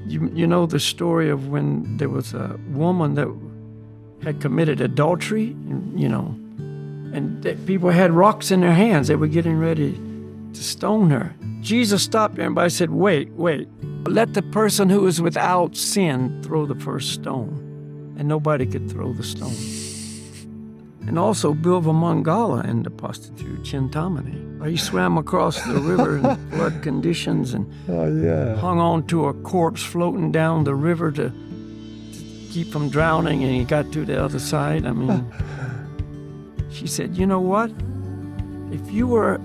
You know the story of when there was a woman that had committed adultery, and people had rocks in their hands. They were getting ready to stone her. Jesus stopped everybody and said, wait. Let the person who is without sin throw the first stone. And nobody could throw the stone. And also Bilva Mangala and the prostitute, Chintamani. He swam across the river in flood conditions and hung on to a corpse floating down the river to keep from drowning, and he got to the other side. I mean, she said, you know what? If you were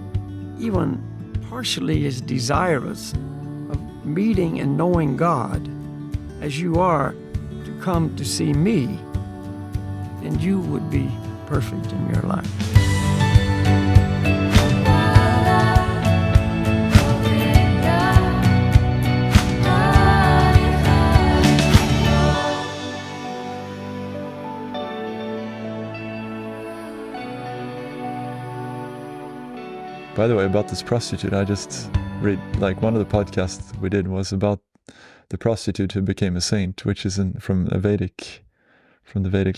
even partially as desirous of meeting and knowing God as you are to come to see me, then you would be perfect in your life. By the way, about this prostitute, I just read, like, one of the podcasts we did was about the prostitute who became a saint, which is from the Vedic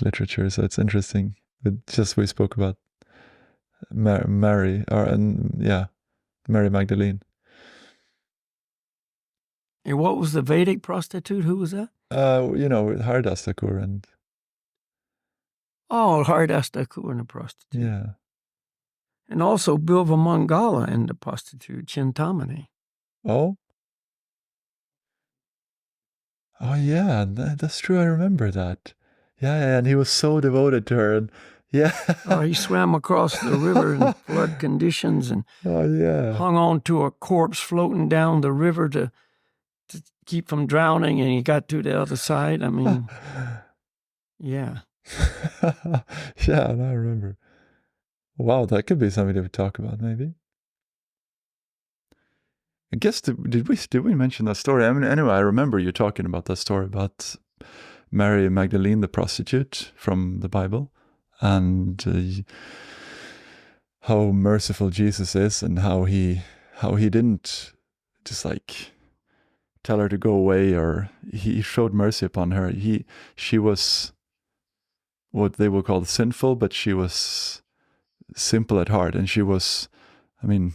literature. So it's interesting. We spoke about Mary Magdalene. And what was the Vedic prostitute? Who was that? Haridas Thakur and... Oh, Haridas Thakur and the prostitute. Yeah. And also Bilva Mangala and the prostitute, Chintamani. Oh? Oh, yeah, that's true. I remember that. Yeah, and he was so devoted to her. And he swam across the river in flood conditions and hung on to a corpse floating down the river to keep from drowning, and he got to the other side. I mean, yeah. Yeah, I remember. Wow, that could be something to talk about, maybe. I guess, did we mention that story? I mean, anyway, I remember you talking about that story about Mary Magdalene, the prostitute from the Bible, and how merciful Jesus is, and how he didn't just like tell her to go away, or he showed mercy upon her. She was what they would call sinful, but she was simple at heart, and she was, I mean,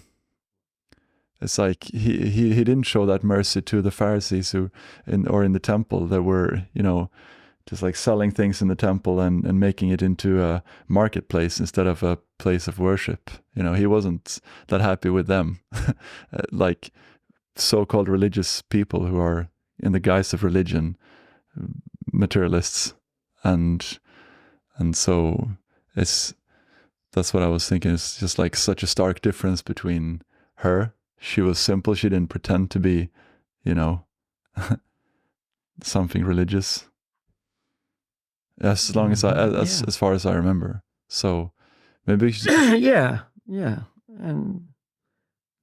it's like he didn't show that mercy to the Pharisees who in the temple that were, just like selling things in the temple and making it into a marketplace instead of a place of worship. He wasn't that happy with them, like so-called religious people who are in the guise of religion, materialists, and so that's what I was thinking. It's just like such a stark difference between her. She was simple. She didn't pretend to be, something religious. As long as as far as I remember. So maybe yeah. And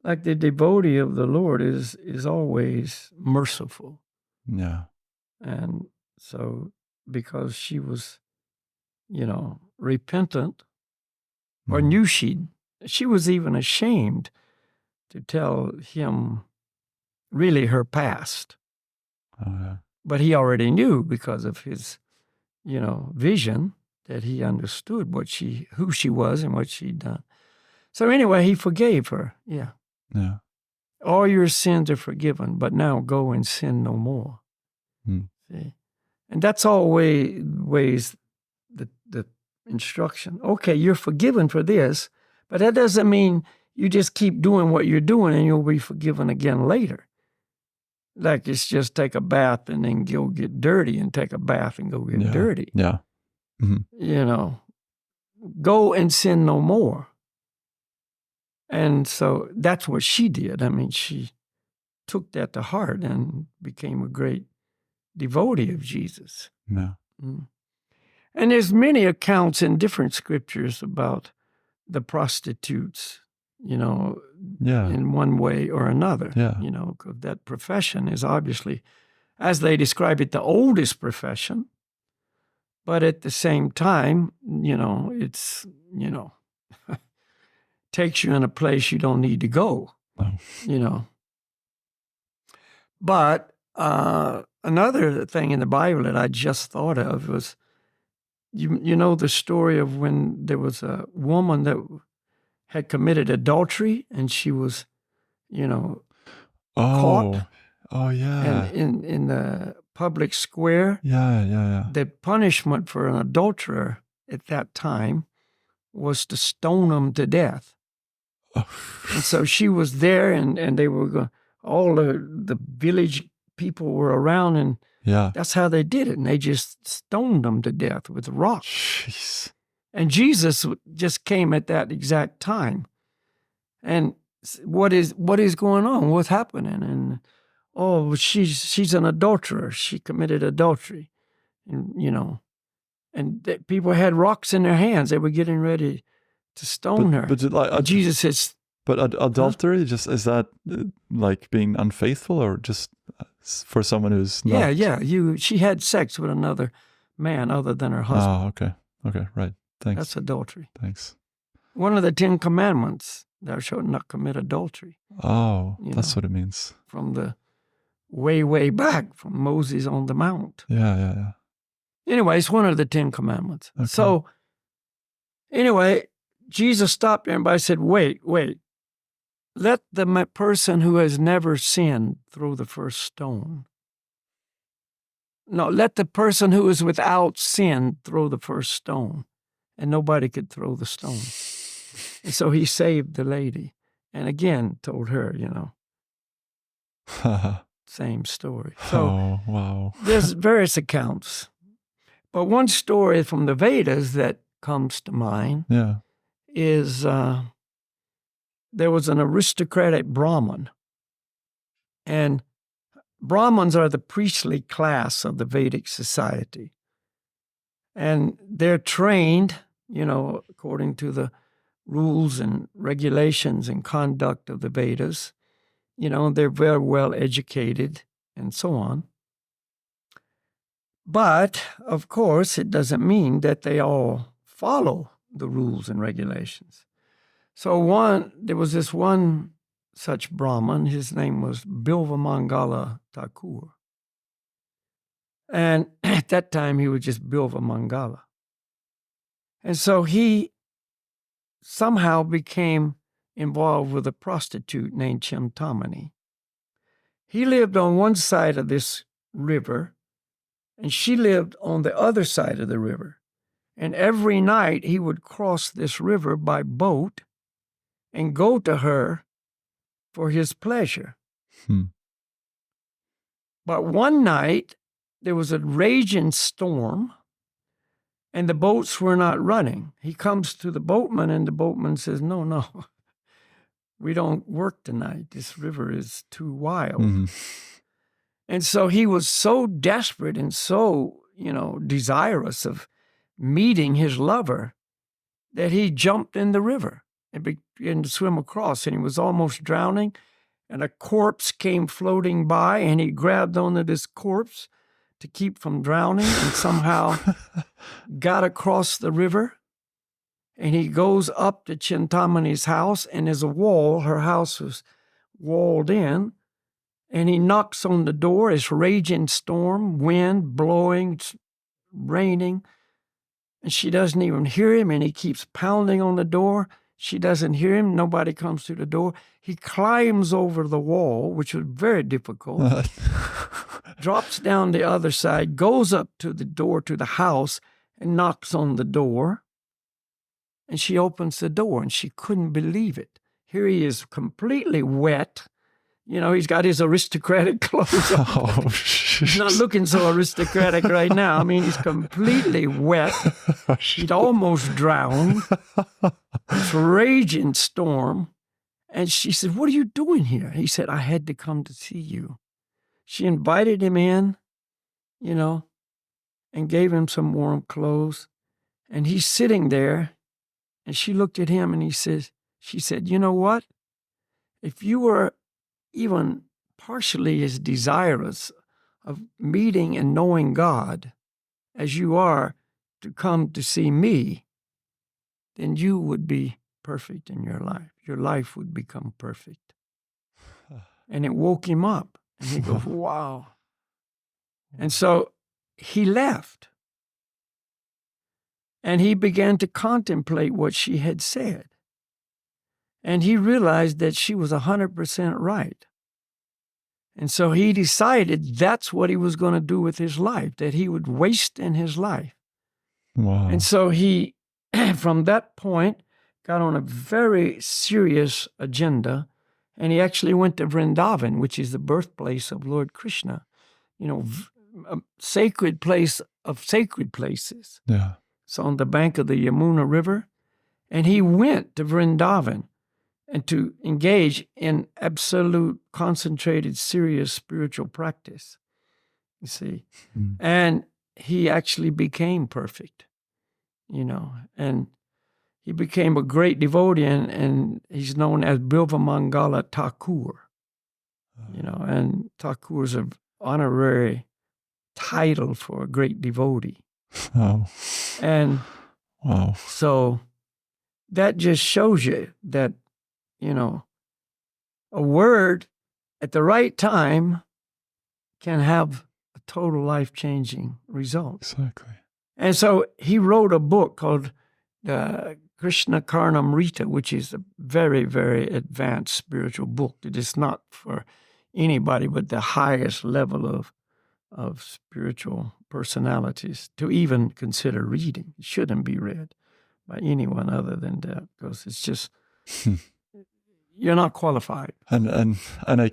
like the devotee of the Lord is always merciful. Yeah. And so because she was, repentant, or knew she was even ashamed to tell him really her past. Oh, yeah. But he already knew because of his, vision, that he understood who she was and what she'd done. So anyway, he forgave her. Yeah. Yeah. All your sins are forgiven, but now go and sin no more. See? And that's always the instruction. Okay, you're forgiven for this, but that doesn't mean you just keep doing what you're doing and you'll be forgiven again later. Like it's just take a bath and then go get dirty, and take a bath and go get dirty. Yeah. Mm-hmm. Go and sin no more. And so that's what she did. I mean, she took that to heart and became a great devotee of Jesus. Yeah. And there's many accounts in different scriptures about the prostitutes, in one way or another. Yeah. 'Cause that profession is obviously, as they describe it, the oldest profession. But at the same time, it's, takes you in a place you don't need to go, Oh. But another thing in the Bible that I just thought of was, you know the story of when there was a woman that had committed adultery and she was, caught, Oh, oh and yeah, in the public square, yeah. the punishment for an adulterer at that time was to stone them to death. Oh, And so she was there, and they were going, all the village people were around, and yeah. that's how they did it. And they just stoned them to death with rocks. Jeez. And Jesus just came at that exact time. And what is going on? What's happening? And she's an adulterer. She committed adultery, and people had rocks in their hands. They were getting ready to stone her. But And Jesus says, but adultery, just is that like being unfaithful, or just for someone who's not? Yeah. She had sex with another man other than her husband. Oh, okay, right. Thanks. That's adultery. Thanks. One of the 10 Commandments, thou shalt not commit adultery. Oh, that's what it means. From the way back, from Moses on the Mount. Yeah. Anyway, it's one of the 10 Commandments. Okay. So, anyway, Jesus stopped everybody and said, wait. Let the person who has never sinned throw the first stone. No, let the person who is without sin throw the first stone. And nobody could throw the stone. And so he saved the lady. And again, told her, same story. So oh, wow. there's various accounts. But one story from the Vedas that comes to mind is there was an aristocratic Brahmin. And Brahmins are the priestly class of the Vedic society. And they're trained, according to the rules and regulations and conduct of the Vedas. They're very well educated and so on. But, of course, it doesn't mean that they all follow the rules and regulations. So there was this one such Brahmin. His name was Bilva Mangala Thakur. And at that time, he was just Bilva Mangala. And so he somehow became involved with a prostitute named Chintamani. He lived on one side of this river, and she lived on the other side of the river. And every night he would cross this river by boat and go to her for his pleasure. But one night there was a raging storm and the boats were not running. He comes to the boatman and the boatman says, no, we don't work tonight. This river is too wild. Mm-hmm. And so he was so desperate and so, desirous of meeting his lover that he jumped in the river and began to swim across, and he was almost drowning, and a corpse came floating by, and he grabbed onto this corpse to keep from drowning and somehow got across the river. And he goes up to Chintamani's house, and there's a wall. Her house was walled in. And he knocks on the door. It's raging storm, wind blowing, raining. And she doesn't even hear him, and he keeps pounding on the door. She doesn't hear him. Nobody comes to the door. He climbs over the wall, which was very difficult, drops down the other side, goes up to the door to the house, and knocks on the door. And she opens the door, and she couldn't believe it. Here he is completely wet. He's got his aristocratic clothes on. Oh, he's not looking so aristocratic right now. I mean, he's completely wet. He'd almost drowned. It's a raging storm. And she said, "What are you doing here?" He said, "I had to come to see you." She invited him in, and gave him some warm clothes. And he's sitting there, and she looked at him, and she said, "You know what? If you were even partially as desirous of meeting and knowing God as you are to come to see me, then you would be perfect in your life. Your life would become perfect." And it woke him up. And he goes, wow. And so he left. And he began to contemplate what she had said. And he realized that she was 100% right. And so he decided that's what he was going to do with his life, that he would waste in his life. Wow. And so he, from that point, got on a very serious agenda, and he actually went to Vrindavan, which is the birthplace of Lord Krishna, a sacred place of sacred places. Yeah. It's on the bank of the Yamuna River. And he went to Vrindavan and to engage in absolute, concentrated, serious spiritual practice, you see. Mm. And he actually became perfect, and he became a great devotee, and he's known as Bilva Mangala Thakur, and Thakur is an honorary title for a great devotee. Wow. And wow. So that just shows you that, a word at the right time can have a total life-changing result. Exactly. And so he wrote a book called Krishna Karnamrita, which is a very, very advanced spiritual book. It is not for anybody but the highest level of spiritual personalities to even consider reading. It shouldn't be read by anyone other than that, because it's just, you're not qualified. And I.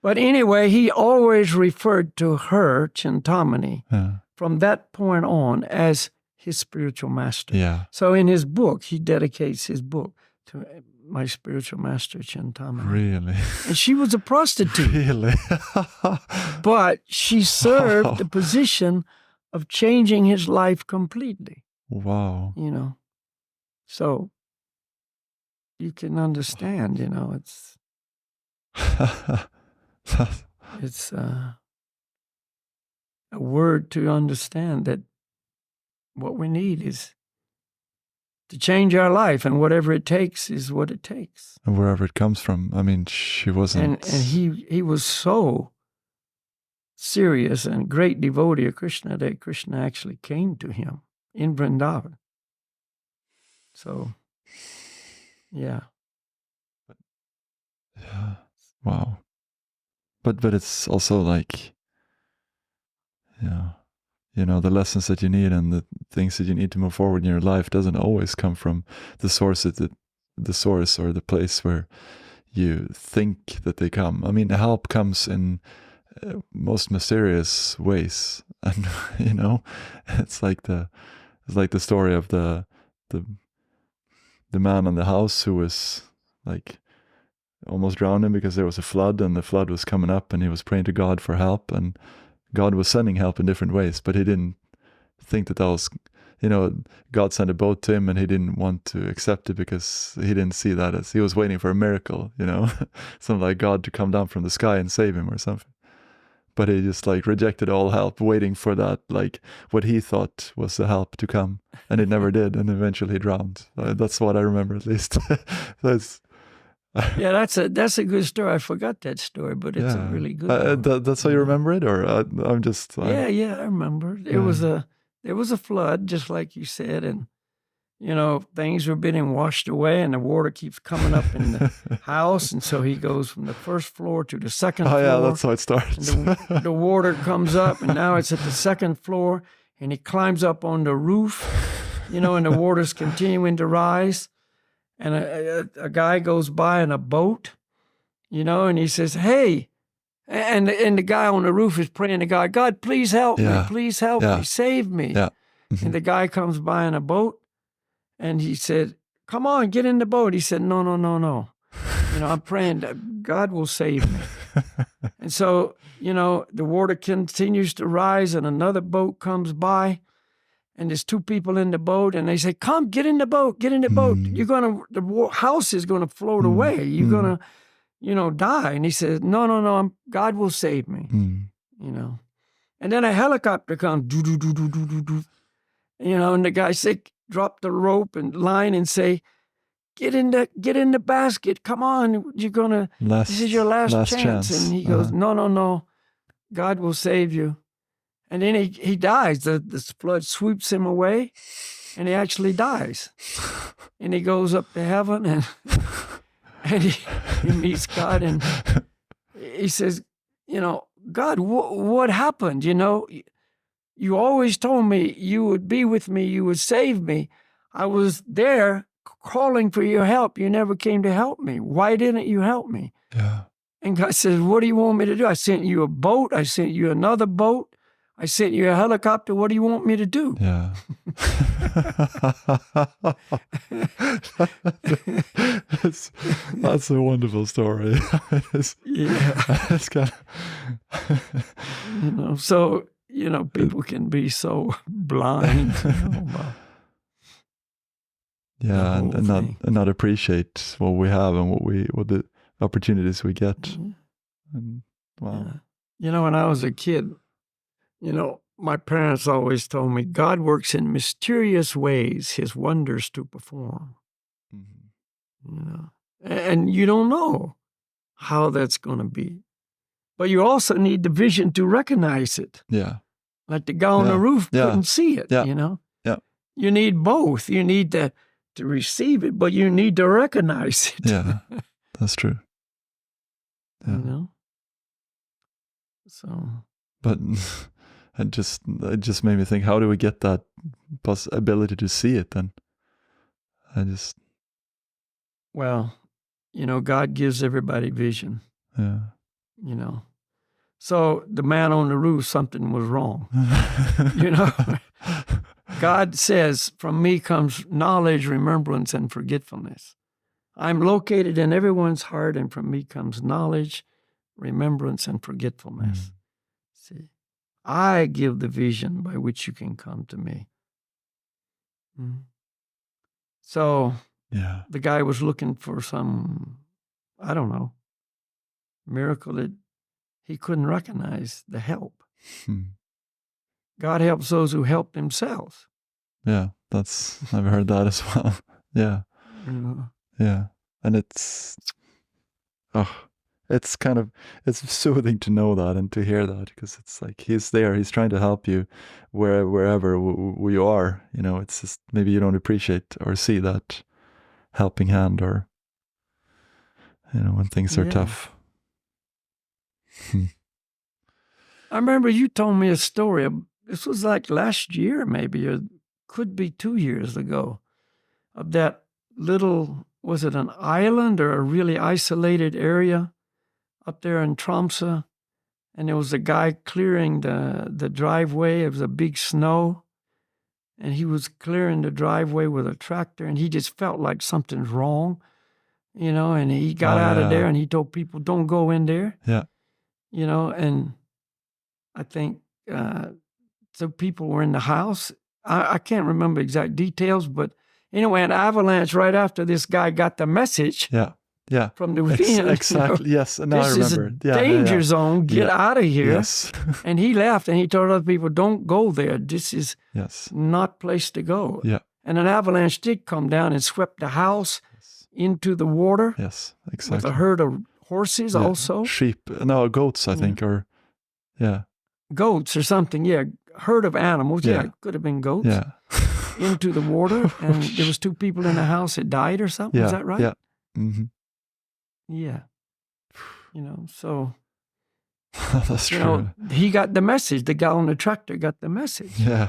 But anyway, he always referred to her, Chintamani, from that point on as his spiritual master. Yeah. So in his book, he dedicates his book to my spiritual master, Chintamani. Really? And she was a prostitute. Really? But she served the position of changing his life completely. Wow. So you can understand, it's a word to understand that what we need is to change our life, and whatever it takes is what it takes. And wherever it comes from. I mean, she wasn't. And he was so serious and great devotee of Krishna that Krishna actually came to him in Vrindavan. So, yeah. Yeah. Wow. But it's also like, the lessons that you need and the things that you need to move forward in your life doesn't always come from the source or the place where you think that they come. I mean, help comes in most mysterious ways, and it's like the story of the man on the house who was like almost drowning because there was a flood, and the flood was coming up, and he was praying to God for help, and God was sending help in different ways, but he didn't think that was, God sent a boat to him, and he didn't want to accept it because he didn't see that as, he was waiting for a miracle, something like God to come down from the sky and save him or something. But he just rejected all help, waiting for that, what he thought was the help to come, and it never did, and eventually he drowned. That's what I remember, at least. Yeah, that's a good story. I forgot that story, but it's a really good one. That's how you remember it, or I'm just. Yeah, I remember. There was a flood, just like you said, and things were being washed away, and the water keeps coming up in the house, and so he goes from the first floor to the second floor. Oh yeah, that's how it starts. The water comes up, and now it's at the second floor, and he climbs up on the roof, and the water's continuing to rise. And a guy goes by in a boat, and he says, "Hey," and the guy on the roof is praying to God, "God, please help me, please help me, save me." Yeah. Mm-hmm. And the guy comes by in a boat, and he said, "Come on, get in the boat." He said, No. I'm praying that God will save me. And so, the water continues to rise, and another boat comes by. And there's two people in the boat, and they say, "Come, get in the boat, get in the boat. The house is going to float away. You're going to, die." And he says, No, God will save me, And then a helicopter comes, and the guy say, drop the rope and line and say, get in the basket. Come on, this is your last chance. And he goes, No, God will save you. And then he dies. The flood sweeps him away, and he actually dies. And he goes up to heaven, and he meets God, and he says, God, what happened? You always told me you would be with me, you would save me. I was there calling for your help. You never came to help me. Why didn't you help me? Yeah. And God says, what do you want me to do? I sent you a boat. I sent you another boat. I sent you a helicopter. What do you want me to do? Yeah. that's a wonderful story. It's kind of... So, people can be so blind. Yeah, and not appreciate what we have and what the opportunities we get. Mm-hmm. And, wow. Yeah. When I was a kid, my parents always told me God works in mysterious ways, his wonders to perform. Mm-hmm. And you don't know how that's going to be. But you also need the vision to recognize it. Yeah. Like the guy on the roof couldn't see it, Yeah. You need both. You need to receive it, but you need to recognize it. Yeah, that's true. Yeah. So... But it just made me think, how do we get that ability to see it then? Well, God gives everybody vision. Yeah. So the man on the roof, something was wrong. God says, from me comes knowledge, remembrance, and forgetfulness. I'm located in everyone's heart, and from me comes knowledge, remembrance, and forgetfulness. See, I give the vision by which you can come to me. So the guy was looking for some, I don't know, miracle that he couldn't recognize the help. God helps those who help themselves. Yeah, I've heard that as well. Yeah. Yeah. And it's soothing to know that and to hear that, because it's like he's there, he's trying to help you wherever you are. It's just maybe you don't appreciate or see that helping hand, or when things are tough. I remember you told me a story. This was like last year, maybe, or could be 2 years ago, of that little, was it an island or a really isolated area up there in Tromsø? And there was a guy clearing the driveway. It was a big snow. And he was clearing the driveway with a tractor, and he just felt like something's wrong, and he got out of there, and he told people, don't go in there. Yeah. And I think some people were in the house. I can't remember exact details, but anyway, an avalanche right after this guy got the message. Yeah. From the wind. Exactly. Yes. Now I remember. This is a danger zone. Get out of here. Yes. And he left, and he told other people, don't go there. This is not place to go. Yeah. And an avalanche did come down and swept the house into the water. Yes, exactly. With a herd of horses also. Sheep. No, goats, I think, or goats or something. Yeah. Herd of animals. Yeah. It could have been goats. Yeah. Into the water. And there was 2 people in the house that died or something. Yeah. Is that right? Yeah. Mm-hmm. Yeah. So. That's true. He got the message. The guy on the tractor got the message. Yeah.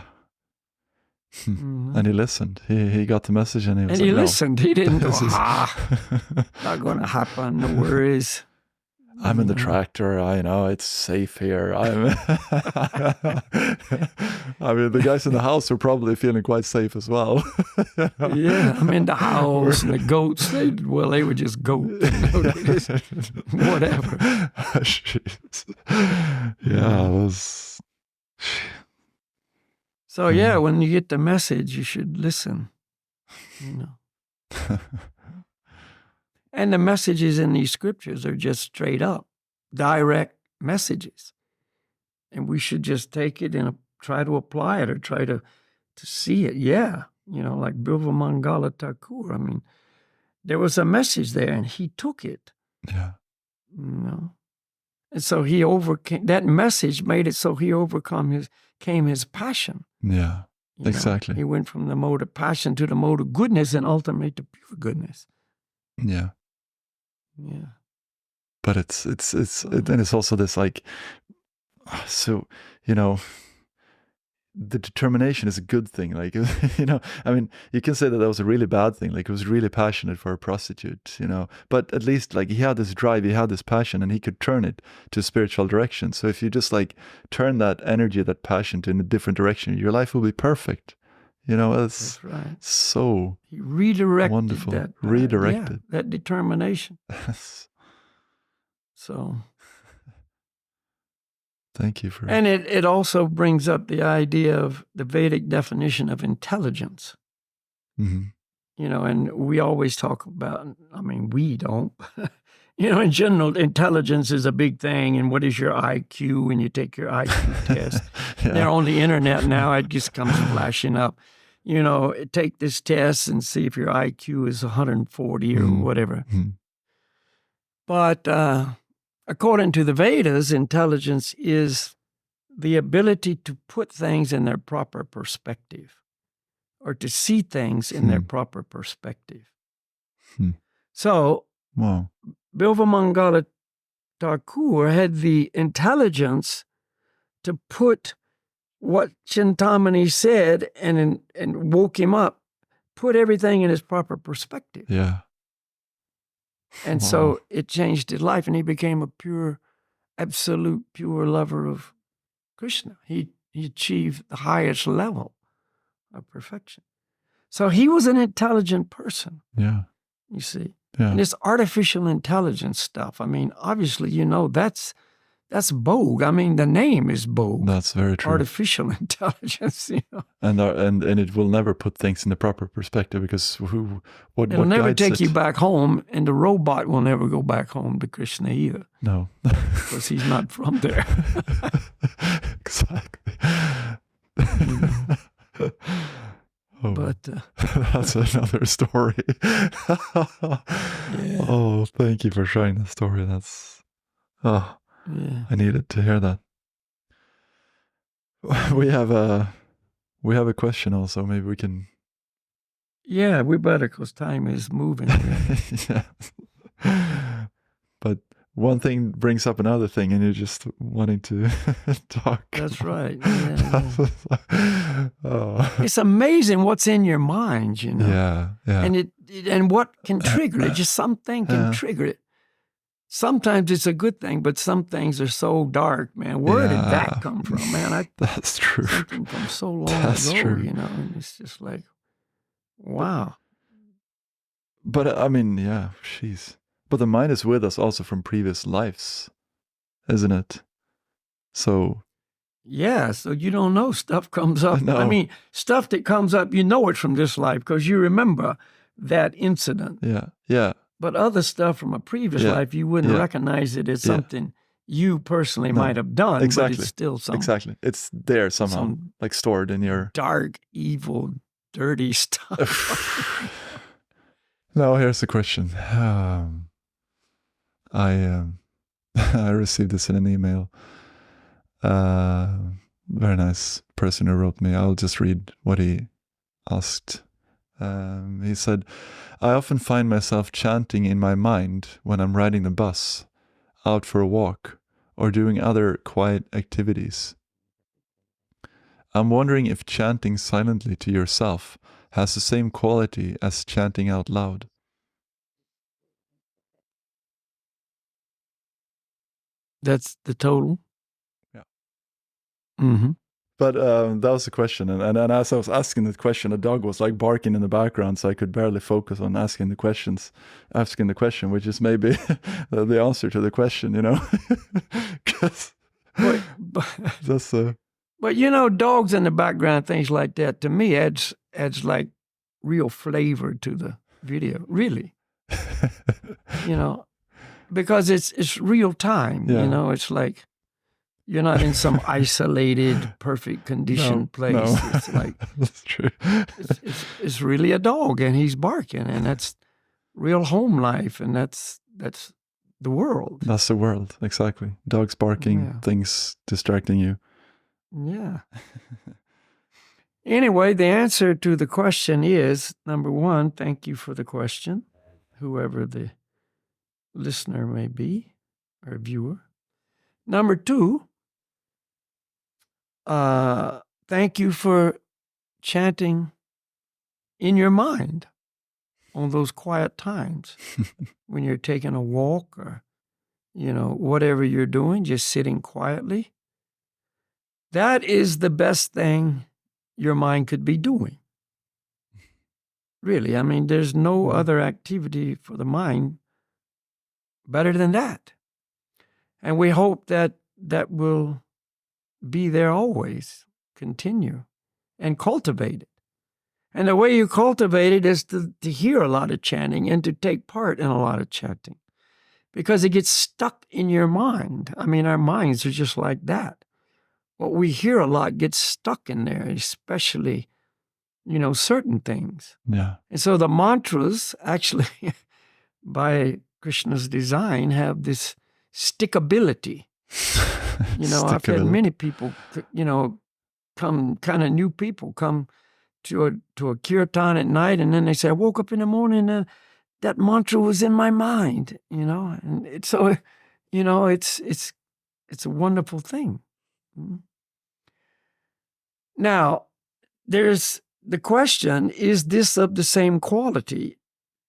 And he listened. He got the message, and he was listened. He didn't go, not going to happen. No worries. I'm in the tractor. I know it's safe here. I mean, the guys in the house are probably feeling quite safe as well. Yeah, I'm in the house, and the goats, they were just goats. Whatever. Yeah, it was... So, when you get the message, you should listen. And the messages in these scriptures are just straight up, direct messages. And we should just take it and try to apply it, or try to see it. Yeah. Like Bilva Mangala Thakur. I mean, there was a message there, and he took it. Yeah. And so he overcame, that message made it so he came his passion. Yeah, You know, exactly. he went from the mode of passion to the mode of goodness and ultimately to pure goodness. Yeah. Yeah. But then it's also this like, so, you know, the determination is a good thing. Like, you know, I mean, you can say that was a really bad thing. Like, he was really passionate for a prostitute, you know, but at least like he had this drive, he had this passion, and he could turn it to spiritual direction. So if you just like turn that energy, that passion to in a different direction, your life will be perfect. You know, it's right. so he redirected wonderful. That Redirected. that determination. So thank you for. And it also brings up the idea of the Vedic definition of intelligence. Mm-hmm. You know, and we always talk about, I mean, we don't, you know, in general, intelligence is a big thing. And what is your IQ? And you take your IQ test. Yeah. They're on the internet now. It just comes flashing up. You know, take this test and see if your IQ is 140 or whatever. Mm-hmm. But according to the Vedas, intelligence is the ability to put things in their proper perspective, or to see things in their proper perspective. So, wow. Bilva Mangala Thakur had the intelligence to put what Chintamani said and woke him up, put everything in his proper perspective. Yeah. And so it changed his life, and he became a pure, absolute, pure lover of Krishna. He achieved the highest level of perfection. So he was an intelligent person. Yeah. You see. Yeah. And this artificial intelligence stuff, I mean, obviously, you know, that's bogue. I mean, the name is bogue. That's very true. Artificial intelligence, you know. And it will never put things in the proper perspective, because It'll never take you back home, and the robot will never go back home to Krishna either. No. Because he's not from there. Exactly. Oh, but that's another story. Yeah. Oh, thank you for sharing that story. That's Yeah. I needed to hear that. We have a question also. Maybe we can. Yeah, we better, because time is moving. Yeah. But one thing brings up another thing, and you're just wanting to talk. That's right. Yeah. Oh. It's amazing what's in your mind, you know. Yeah, yeah. And what can trigger it. Just something can trigger it. Sometimes it's a good thing, but some things are so dark, man. Where did that come from, man? That's true. Something from so long That's ago, true. you know. And it's just like, wow. But I mean, yeah, jeez. But the mind is with us also from previous lives, isn't it? So. Yeah, so you don't know stuff comes up. No. I mean, stuff that comes up, you know it from this life because you remember that incident. Yeah, yeah. But other stuff from a previous life, you wouldn't recognize it as something you personally might have done. Exactly. But it's still some. Exactly. It's there somehow, like stored in your. Dark, evil, dirty stuff. Now, here's the question. I received this in an email. Very nice person who wrote me. I'll just read what he asked. He said, I often find myself chanting in my mind when I'm riding the bus, out for a walk, or doing other quiet activities. I'm wondering if chanting silently to yourself has the same quality as chanting out loud. That's the total? Yeah. Mm-hmm. But that was the question. And as I was asking the question, a dog was like barking in the background, so I could barely focus on asking the question, which is maybe the answer to the question, you know? But you know, dogs in the background, things like that, to me adds like real flavor to the video, really. You know, because it's real time, you know, it's like you're not in some isolated, perfect conditioned place. No. It's like that's true. it's really a dog, and he's barking, and that's real home life, and that's the world. That's the world, exactly. Dogs barking, Yeah. things distracting you. Yeah. Anyway, the answer to the question is, number one, thank you for the question, whoever the listener may be or viewer. Number two, thank you for chanting in your mind on those quiet times when you're taking a walk or, whatever you're doing, just sitting quietly. That is the best thing your mind could be doing. Really, I mean, there's no other activity for the mind better than that. And we hope that that will be there always, continue, and cultivate it. And the way you cultivate it is to hear a lot of chanting and to take part in a lot of chanting, because it gets stuck in your mind. I mean, our minds are just like that. What we hear a lot gets stuck in there, especially, certain things. Yeah. And so the mantras actually, by Krishna's design, have this stickability. I've had many people, come, kind of new people come to a kirtan at night, and then they say, I woke up in the morning and that mantra was in my mind, and it's so, it's a wonderful thing. Now, there's the question, is this of the same quality?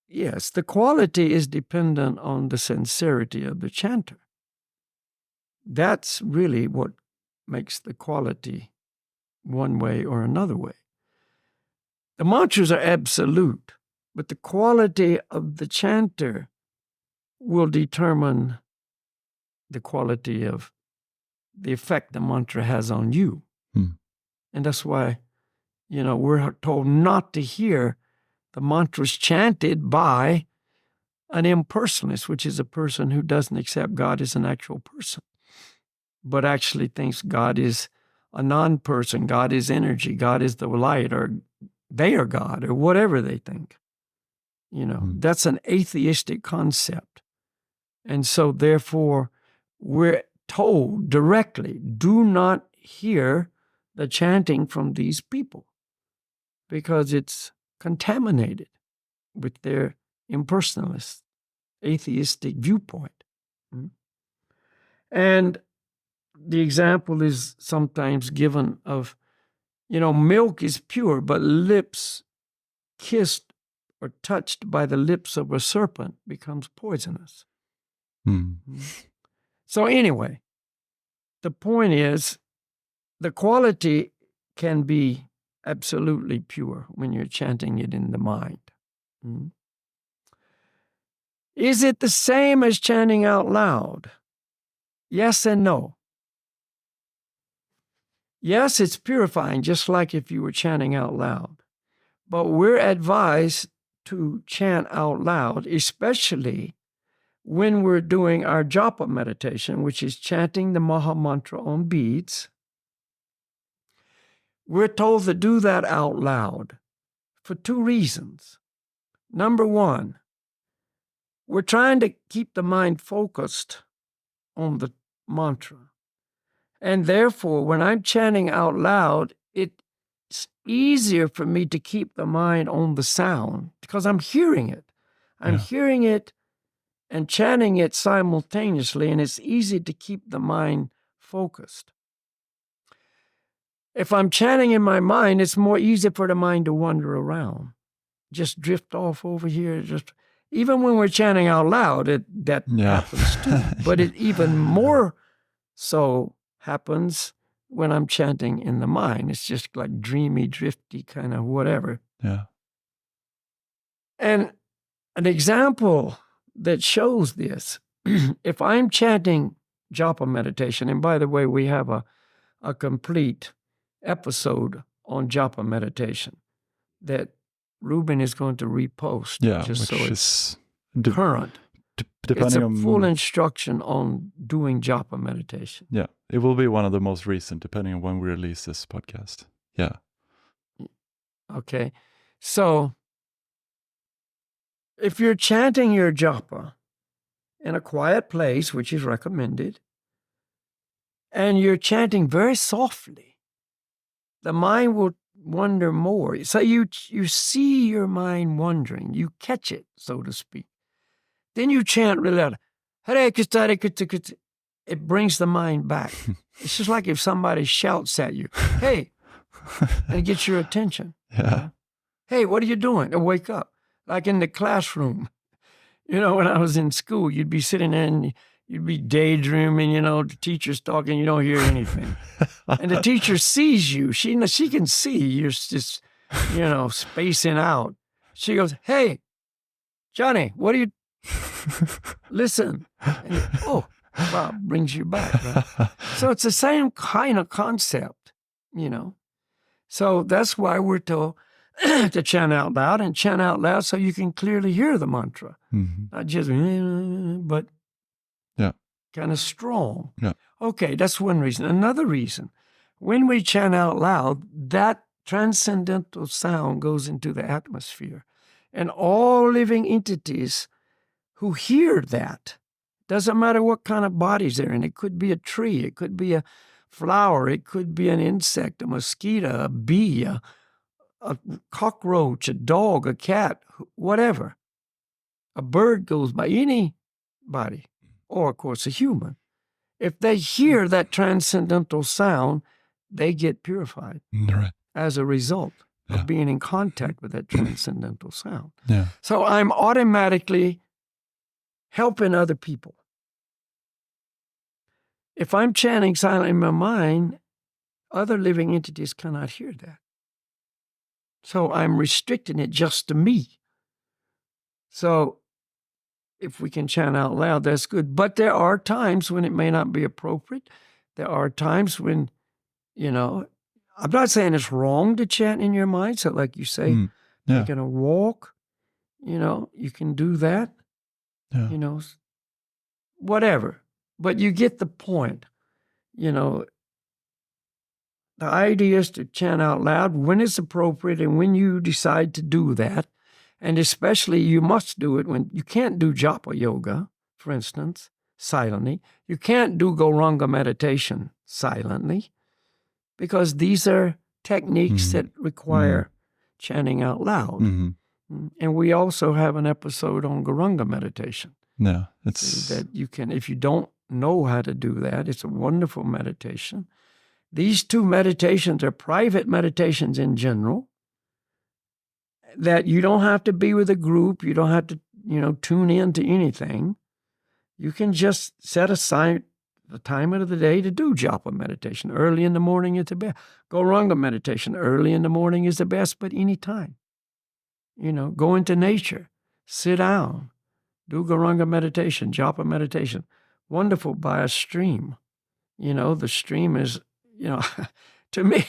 Yes, the quality is dependent on the sincerity of the chanter. That's really what makes the quality one way or another way. The mantras are absolute, but the quality of the chanter will determine the quality of the effect the mantra has on you. And that's why, we're told not to hear the mantras chanted by an impersonalist, which is a person who doesn't accept God as an actual person, but actually thinks God is a non-person, God is energy, God is the light, or they are God, or whatever they think. That's an atheistic concept. And so therefore, we're told directly, do not hear the chanting from these people, because it's contaminated with their impersonalist, atheistic viewpoint. And the example is sometimes given of, milk is pure, but lips kissed or touched by the lips of a serpent becomes poisonous. So anyway, the point is, the quality can be absolutely pure when you're chanting it in the mind. Is it the same as chanting out loud? Yes and no. Yes, it's purifying, just like if you were chanting out loud. But we're advised to chant out loud, especially when we're doing our japa meditation, which is chanting the Maha Mantra on beads. We're told to do that out loud for two reasons. Number one, we're trying to keep the mind focused on the mantra. And therefore, when I'm chanting out loud, it's easier for me to keep the mind on the sound because I'm hearing it. I'm hearing it and chanting it simultaneously, and it's easy to keep the mind focused. If I'm chanting in my mind, it's more easy for the mind to wander around, just drift off over here. Even when we're chanting out loud, that happens too. But it even more so happens when I'm chanting in the mind. It's just like dreamy, drifty kind of whatever. Yeah. And an example that shows this, if I'm chanting japa meditation, and by the way, we have a complete episode on japa meditation that Ruben is going to repost, just so it's current. It's a full instruction on doing japa meditation. Yeah, it will be one of the most recent, depending on when we release this podcast. Yeah. Okay, so if you're chanting your japa, in a quiet place, which is recommended, and you're chanting very softly, the mind will wander more. So you see your mind wandering. You catch it, so to speak. Then you chant really loud, Hare Krishna, Hare Krishna, Krishna. It brings the mind back. It's just like if somebody shouts at you, hey, and it gets your attention. Yeah. Hey, what are you doing? And wake up. Like in the classroom. When I was in school, you'd be sitting there and you'd be daydreaming, the teacher's talking, you don't hear anything. And the teacher sees you. She can see you're just, spacing out. She goes, hey, Johnny, what are you, listen. And, wow, brings you back, right? So it's the same kind of concept, So that's why we're told to chant out loud and chant out loud so you can clearly hear the mantra. Mm-hmm. Not just, but kind of strong. Yeah. Okay, that's one reason. Another reason, when we chant out loud, that transcendental sound goes into the atmosphere. And all living entities who hear that, doesn't matter what kind of bodies they're in. It could be a tree, it could be a flower, it could be an insect, a mosquito, a bee, a cockroach, a dog, a cat, whatever. A bird goes by, anybody, or of course a human. If they hear that transcendental sound, they get purified as a result of being in contact with that transcendental sound. Yeah. So I'm automatically helping other people. If I'm chanting silently in my mind, other living entities cannot hear that. So I'm restricting it just to me. So if we can chant out loud, that's good. But there are times when it may not be appropriate. There are times when, I'm not saying it's wrong to chant in your mind. So like you say, taking a walk, you can do that, whatever. But you get the point, The idea is to chant out loud when it's appropriate and when you decide to do that. And especially you must do it when you can't do japa yoga, for instance, silently. You can't do Gauranga meditation silently because these are techniques that require chanting out loud. Mm-hmm. And we also have an episode on Gauranga meditation. Yeah, it's that you can, if you don't know how to do that, it's a wonderful meditation. These two meditations are private meditations in general, that you don't have to be with a group. You don't have to, tune in to anything. You can just set aside the time of the day to do japa meditation. Early in the morning is the best. Gauranga meditation, early in the morning is the best, but any time. Go into nature, sit down, do Gauranga meditation, japa meditation. Wonderful by a stream. The stream is, to me,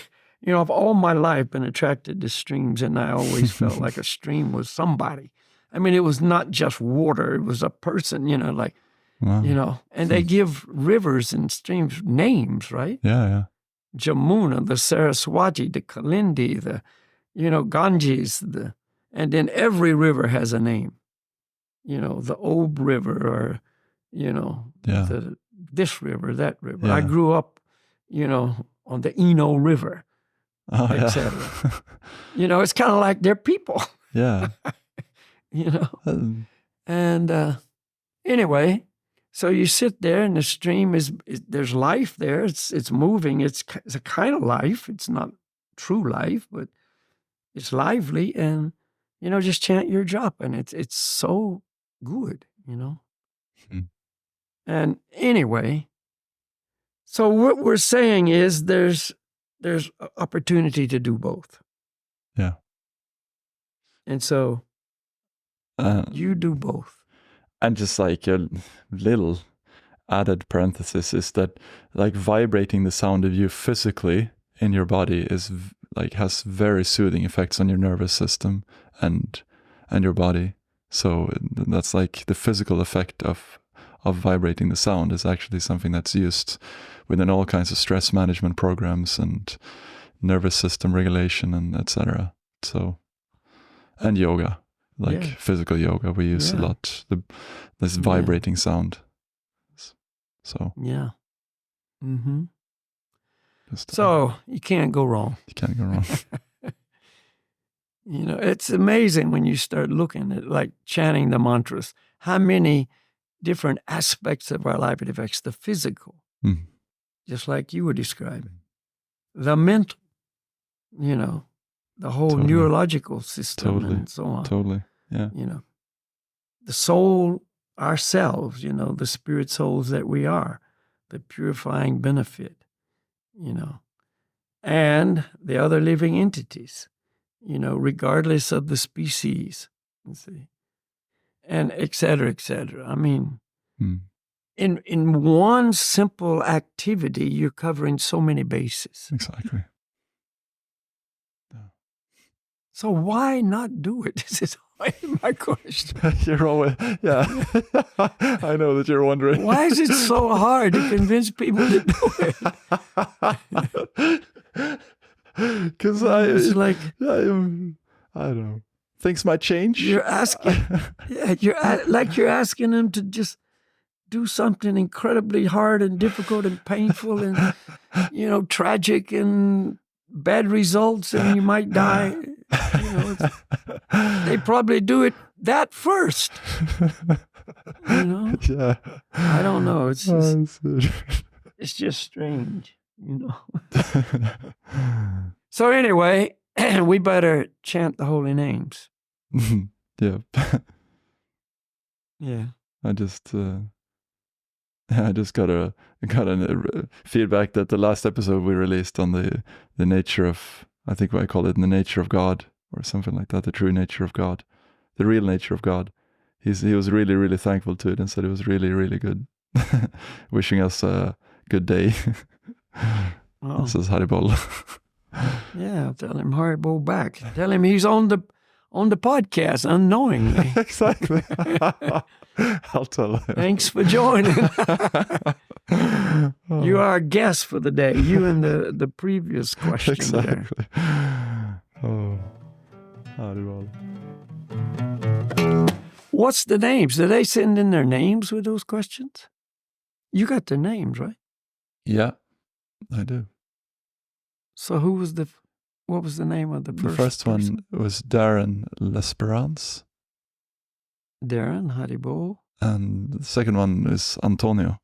I've all my life been attracted to streams, and I always felt like a stream was somebody. I mean, it was not just water. It was a person, wow. And they give rivers and streams names, right? Yeah. Jamuna, the Saraswati, the Kalindi, the, Ganges, and then every river has a name. The Ob River or, this river, that river. Yeah. I grew up, on the Eno River. Etc. It's kind of like they're people. Yeah. And anyway, so you sit there, and the stream is there's life there. It's moving. It's a kind of life. It's not true life, but it's lively. And just chant your japa, and it's so good. And anyway, so what we're saying is there's opportunity to do both. Yeah. And so you do both. And just like a little added parenthesis is that like vibrating the sound of you physically in your body is has very soothing effects on your nervous system and your body. So that's like the physical effect of vibrating the sound is actually something that's used within all kinds of stress management programs and nervous system regulation and etc. So, and yoga. like Yeah. physical yoga. We use a Yeah. lot this vibrating sound. So Yeah. Mm-hmm. just, So you can't go wrong. you can't go wrong. You know, it's amazing when you start looking at like chanting the mantras, how many different aspects of our life it affects. The physical, Mm. just like you were describing, the mental, you know, the whole Totally. neurological system Totally. and so on. Totally. Yeah. You know, the soul, ourselves, you know, the spirit souls that we are, the purifying benefit, you know, and the other living entities, you know, regardless of the species, you see, and et cetera, et cetera. I mean, Mm. in one simple activity, you're covering so many bases. Exactly. So why not do it? This is my question. You're always, yeah. I know that you're wondering. Why is it so hard to convince people to do it? Because It's like I don't know. Things might change. you're asking, yeah, you're asking them to just do something incredibly hard and difficult and painful and, you know, tragic and bad results, and you might die. You know, they probably do it that first. You know, Yeah. I don't know. It's just strange. You know. So anyway, we better chant the holy names. Yeah. Yeah. I just got a feedback that the last episode we released on the nature of, I think I call it the nature of God or something like that, the true nature of God, the real nature of God. He was really, really thankful to it and said it was really, really good. Wishing us a good day. Oh. Says Haribol. Yeah, tell him Haribo back. Tell him he's on the podcast unknowingly. Exactly. I'll tell him. Thanks for joining. You are a guest for the day. You and the previous question. Exactly. Oh, Haribol. What's the names? Do they send in their names with those questions? You got their names, right? Yeah, I do. So what was the name of the first? The first person? one was Darren L'Esperance. Darren Haribo. And the second one is Antonio.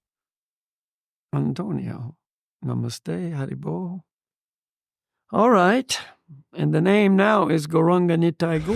Antonio. Namaste, Haribo. All right. And the name now is Goranga Nitai Go.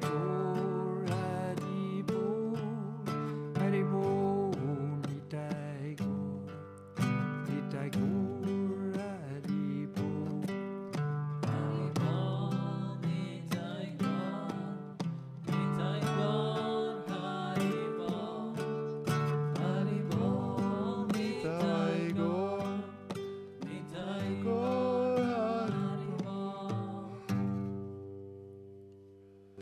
Gaur, Hari Bol, Hari Bol, Nitai Gaur, Nitai Gaur, Hari Bol. Hari Bol, Nitai Gaur, Nitai Gaur, Hari Bol, Hari Bol, Nitai Gaur, Nitai Gaur, Hari Bol.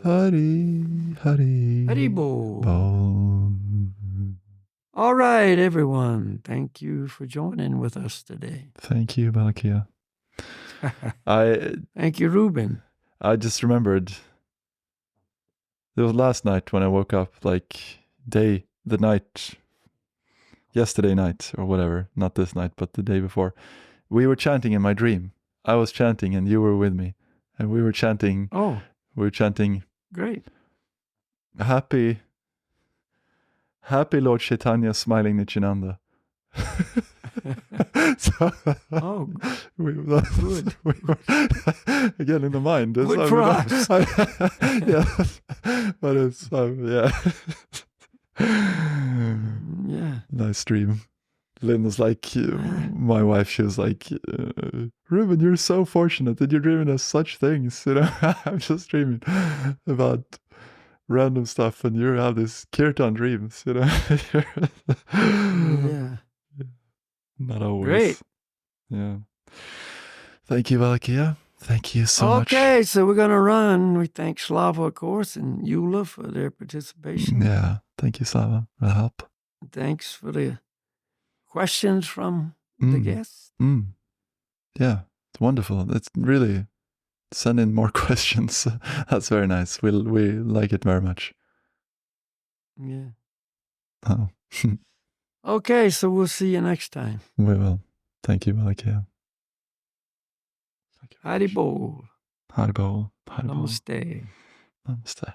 Hari, Hari, Hari Bol. Bol. All right, everyone. Thank you for joining with us today. Thank you, Balakhilya. I Thank you, Ruben. just remembered. It was last night when I woke up, like yesterday night or whatever. Not this night, but the day before. We were chanting in my dream. I was chanting and you were with me, and we were chanting. Oh, We were chanting. great. Happy Lord Chaitanya smiling Nityananda. So, Oh, good. We were, again in the mind. Good for us. Yeah, but it's yeah. yeah. Nice dream. Lynn was like, my wife, she was like, Ruben, you're so fortunate that you're dreaming of such things. You know, I'm just dreaming about random stuff, and you have these kirtan dreams. You know, Yeah. not always. Great. Yeah. Thank you, Balakhilya. Thank you so much. Okay, so we're going to run. We thank Slava, of course, and Eula for their participation. Yeah. Thank you, Slava, for the help. Thanks for the questions from the guests. Yeah, it's wonderful. It's really send in more questions. That's very nice. We like it very much. Yeah. Oh. Okay, so we'll see you next time. We will. Thank you, Balakhilya. Hari Bol. Hari Bol. Hari Bol. Namaste. Namaste.